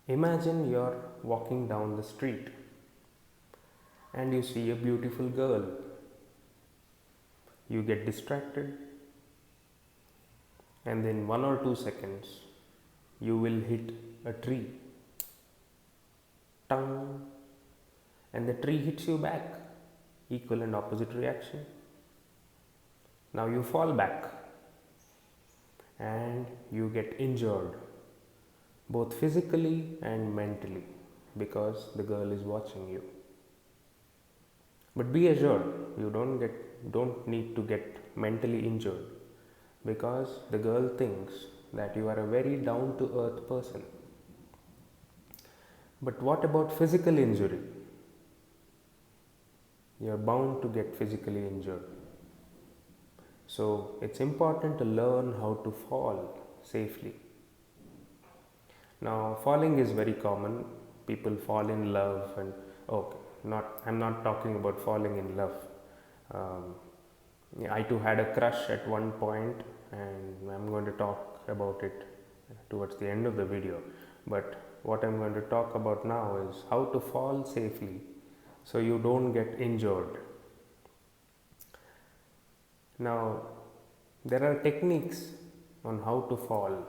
Imagine you're walking down the street and you see a beautiful girl. You get distracted, and in 1 or 2 seconds, you will hit a tree. Tongue, and the tree hits you back. Equal and opposite reaction. Now you fall back and you get injured, both physically and mentally, because the girl is watching you. But be assured, you don't need to get mentally injured, because the girl thinks that you are a very down to earth person. But what about physical injury? You are bound to get physically injured. So it's important to learn how to fall safely. Now, falling is very common. People fall in love, and I'm not talking about falling in love. I too had a crush at one point, and I'm going to talk about it towards the end of the video. But what I'm going to talk about now is how to fall safely so you don't get injured. Now, there are techniques on how to fall,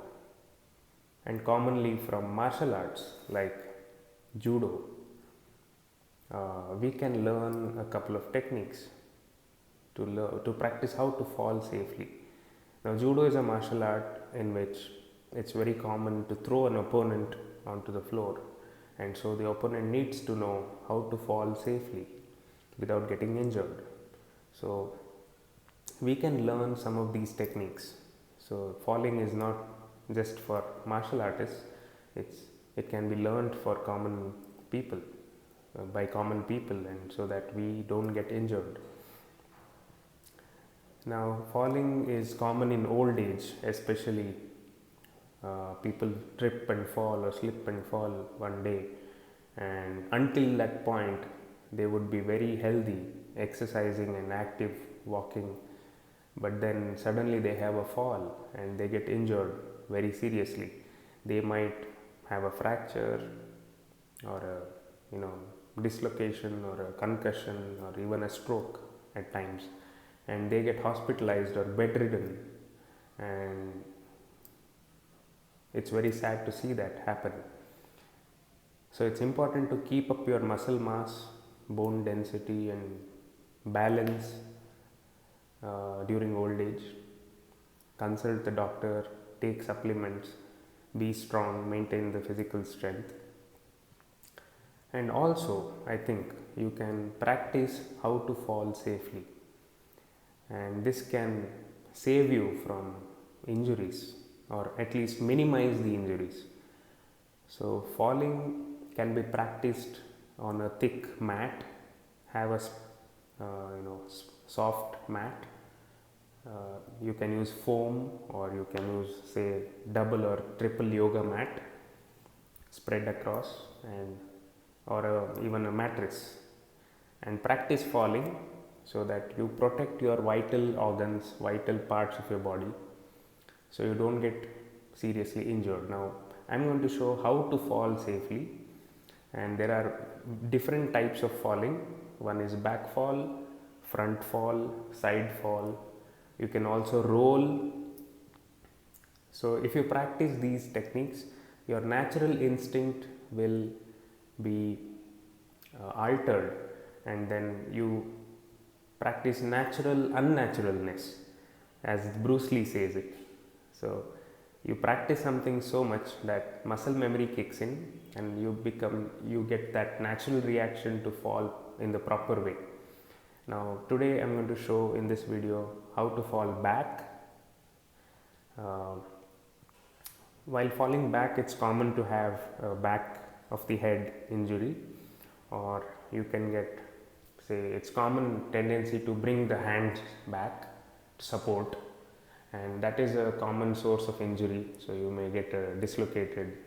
and commonly from martial arts like judo. We can learn a couple of techniques to practice how to fall safely. Now, judo is a martial art in which it's very common to throw an opponent onto the floor, and so the opponent needs to know how to fall safely without getting injured. So we can learn some of these techniques. So falling is not just for martial artists, it can be learned for common people, by common people, and so that we don't get injured. Now, falling is common in old age, especially people trip and fall or slip and fall one day, and until that point they would be very healthy, exercising and active, walking, but then suddenly they have a fall and they get injured very seriously. They might have a fracture or a dislocation or a concussion or even a stroke at times, and they get hospitalized or bedridden, and it's very sad to see that happen. So it's important to keep up your muscle mass, bone density and balance during old age. Consult the doctor, take supplements, be strong, maintain the physical strength. And also, I think you can practice how to fall safely, and this can save you from injuries, or at least minimize the injuries. So falling can be practiced on a thick mat. Have a soft mat. You can use foam, or you can use, say, double or triple yoga mat spread across, and even a mattress, and practice falling so that you protect your vital organs, vital parts of your body, so you don't get seriously injured. Now, I'm going to show how to fall safely, and there are different types of falling. One is back fall, front fall, side fall. You can also roll. So if you practice these techniques, your natural instinct will be altered, and then you practice natural unnaturalness, as Bruce Lee says it. So you practice something so much that muscle memory kicks in, and you get that natural reaction to fall in the proper way. Now today I'm going to show in this video how to fall back. While falling back, it's common to have a back of the head injury, or you can get, say, it's common tendency to bring the hands back to support, and that is a common source of injury. So you may get a dislocated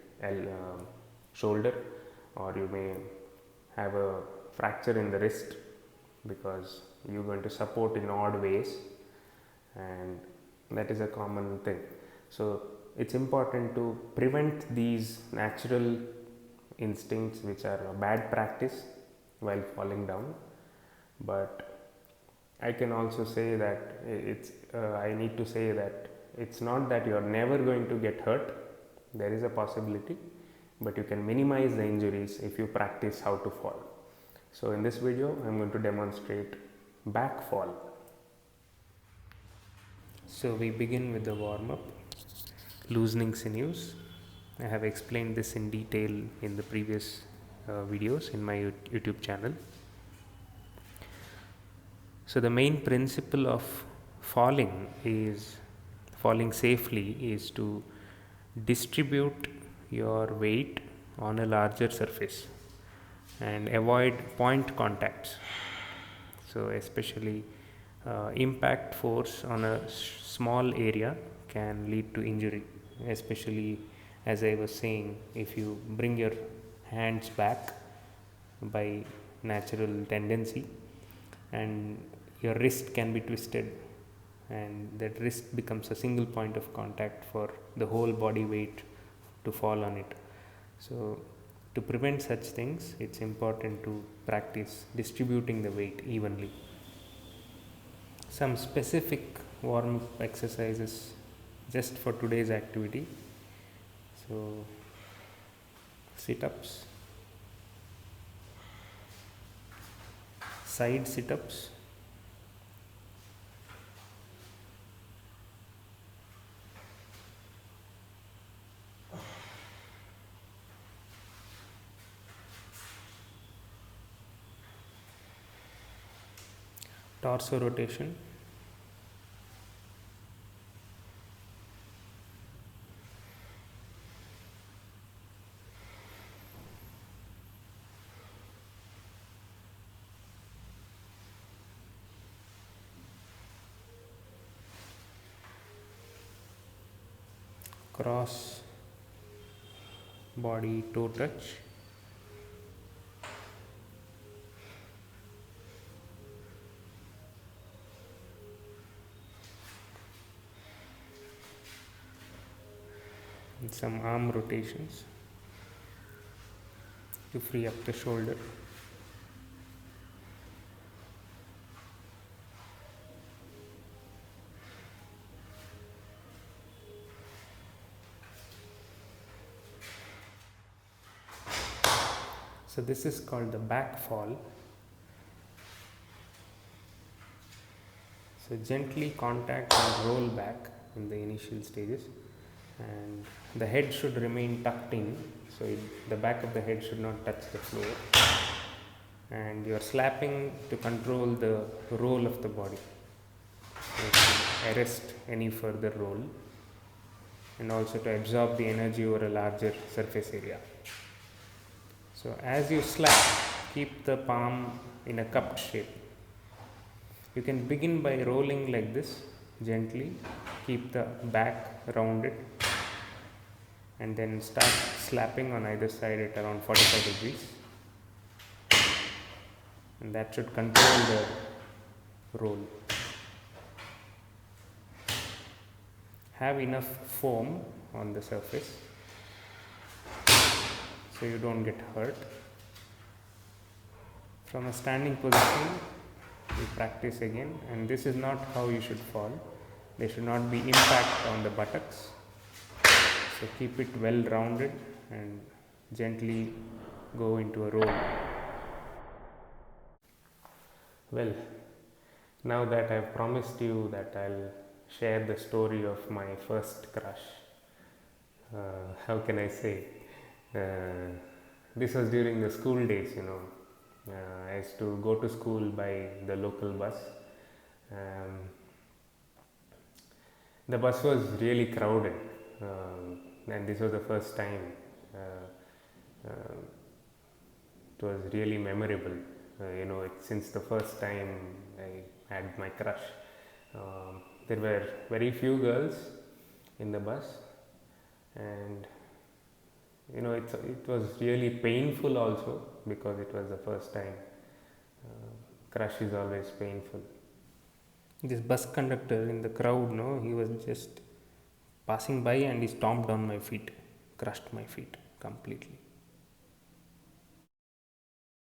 shoulder, or you may have a fracture in the wrist because you're going to support in odd ways, and that is a common thing. So it's important to prevent these natural instincts which are a bad practice while falling down. But I can also say that I need to say that it's not that you're never going to get hurt. There is a possibility, but you can minimize the injuries if you practice how to fall. So in this video, I'm going to demonstrate back fall. So we begin with the warm-up, loosening sinews. I have explained this in detail in the previous videos in my YouTube channel. So the main principle of falling safely is to distribute your weight on a larger surface and avoid point contacts. So especially impact force on a small area can lead to injury, especially as I was saying, if you bring your hands back by natural tendency and your wrist can be twisted, and that wrist becomes a single point of contact for the whole body weight to fall on it. So to prevent such things, it's important to practice distributing the weight evenly. Some specific warm-up exercises just for today's activity. So sit-ups, side sit-ups, torso rotation, cross body toe touch, and some arm rotations to free up the shoulder. So this is called the back fall. So gently contact and roll back in the initial stages, and the head should remain tucked in, so the back of the head should not touch the floor, and you are slapping to control the roll of the body, to arrest any further roll, and also to absorb the energy over a larger surface area. So as you slap, keep the palm in a cupped shape. You can begin by rolling like this gently, keep the back rounded, and then start slapping on either side at around 45 degrees, and that should control the roll. Have enough foam on the surface so you don't get hurt. From a standing position, you practice again, and this is not how you should fall. There should not be impact on the buttocks. So keep it well rounded and gently go into a roll. Well, now that I've promised you that I'll share the story of my first crush, how can I say? This was during the school days, I used to go to school by the local bus. The bus was really crowded, and this was the first time. It was really memorable. Since the first time I had my crush. There were very few girls in the bus, and it was really painful also, because it was the first time. Crush is always painful. This bus conductor in the crowd, he was just passing by and he stomped on my feet, crushed my feet completely.